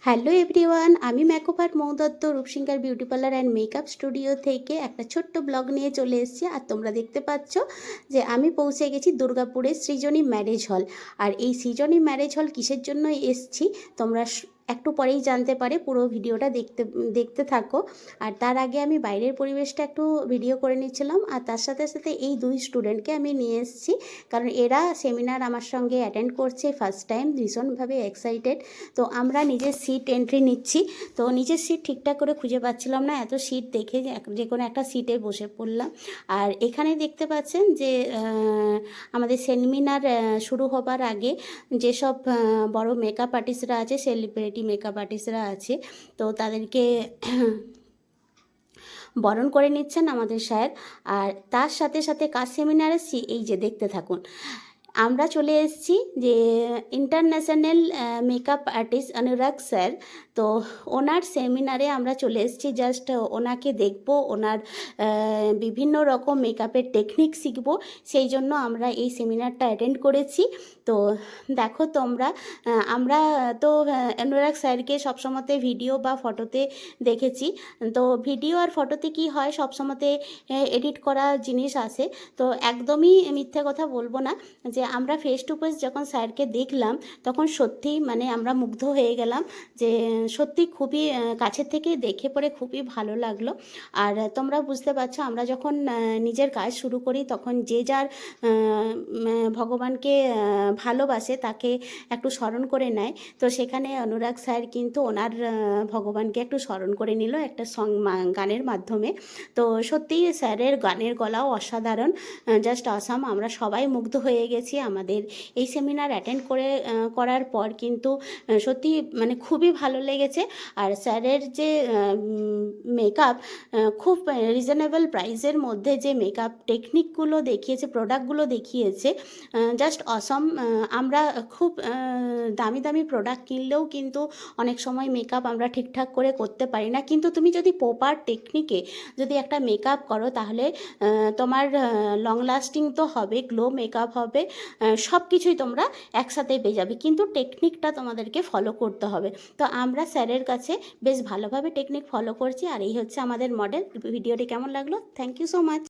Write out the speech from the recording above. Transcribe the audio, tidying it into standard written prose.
Hello everyone, আমি makeover মৌদত্ত রূপসিংহার beauty parlour and makeup studio থেকে একটা ছোট্ট ব্লগ নিয়ে চলে এসেছি। আর তোমরা দেখতে পাচ্ছ যে আমি পৌঁছে গেছি দুর্গাপুরের সৃজনী ম্যারেজ হল। আর এই সৃজনী ম্যারেজ হল কিসের জন্য এসেছি তোমরা একটু পরেই জানতে পারে। পুরো ভিডিওটা দেখতে থাকো। আর তার আগে আমি বাইরের পরিবেশটা একটু ভিডিও করে নিচ্ছিলাম। আর তার সাথে সাথে এই দুই স্টুডেন্টকে আমি নিয়ে এসেছি, কারণ এরা সেমিনার আমার সঙ্গে অ্যাটেন্ড করছে ফার্স্ট টাইম, ভীষণভাবে এক্সাইটেড। তো আমরা নিজের সিট এন্ট্রি নিচ্ছি। তো নিজের সিট ঠিকঠাক করে খুঁজে পাচ্ছিলাম না, এত সিট দেখে যে কোনো একটা সিটে বসে পড়লাম। আর এখানে দেখতে পাচ্ছেন যে আমাদের সেমিনার শুরু হবার আগে যেসব বড় মেকআপ আর্টিস্টরা আছে, সেলিব্রিটি মেকআপ আর্টিস্টরা আছে, তো তাদেরকে বরণ করে নিচ্ছেন আমাদের স্যার। আর তার সাথে সাথে কাজ সেমিনার এসেছি, এই যে দেখতে থাকুন। আমরা চলে এসেছি যে ইন্টারন্যাশনাল মেকআপ আর্টিস্ট অনুরাগ স্যার, তো ওনার সেমিনারে আমরা চলে এসেছি। জাস্ট ওনাকে দেখব, ওনার বিভিন্ন রকম মেকআপের টেকনিক শিখব, সেই জন্য আমরা এই সেমিনারটা অ্যাটেন্ড করেছি। তো দেখো তোমরা, আমরা তো অনুরাগ স্যারকে সবসময়তে ভিডিও বা ফটোতে দেখেছি। তো ভিডিও আর ফটোতে কি হয়, সবসময়তে এডিট করা জিনিস আসে। তো একদমই মিথ্যে কথা বলবো না, যে আমরা ফেস টু ফেস যখন স্যারকে দেখলাম তখন সত্যি মানে আমরা মুগ্ধ হয়ে গেলাম, যে সত্যি খুবই কাছের থেকে দেখে পরে খুবই ভালো লাগলো। আর তোমরা বুঝতে পারছো, আমরা যখন নিজের কাজ শুরু করি তখন যে যার ভগবানকে ভালোবাসে তাকে একটু স্মরণ করে নেয়। তো সেখানে অনুরাগ স্যার কিন্তু ওনার ভগবানকে একটু স্মরণ করে নিল একটা গানের মাধ্যমে। তো সত্যিই স্যারের গানের গলাও অসাধারণ, জাস্ট অসাম। আমরা সবাই মুগ্ধ হয়ে গেছি আমাদের এই সেমিনার অ্যাটেন্ড করার পর। কিন্তু সত্যি মানে খুবই ভালো লেগেছে। আর স্যারের যে মেকআপ, খুব রিজনেবল প্রাইসের মধ্যে যে মেকআপ টেকনিকগুলো দেখিয়েছে, প্রোডাক্টগুলো দেখিয়েছে, জাস্ট অসম। আমরা খুব দামি দামি প্রোডাক্ট কিনলেও কিন্তু অনেক সময় মেকআপ আমরা ঠিকঠাক করে করতে পারি না। কিন্তু তুমি যদি প্রপার টেকনিকে যদি একটা মেকআপ করো, তাহলে তোমার লং লাস্টিং তো হবে, গ্লো মেকআপ হবে, সব কিছুই তোমরা একসাথে পেয়ে যাবে। কিন্তু টেকনিকটা তোমাদেরকে ফলো করতে হবে। তো আমরা স্যারের কাছে বেশ ভালোভাবে টেকনিক ফলো করছি। আর এই হচ্ছে আমাদের মডেল। ভিডিওটি কেমন লাগলো? Thank you so much.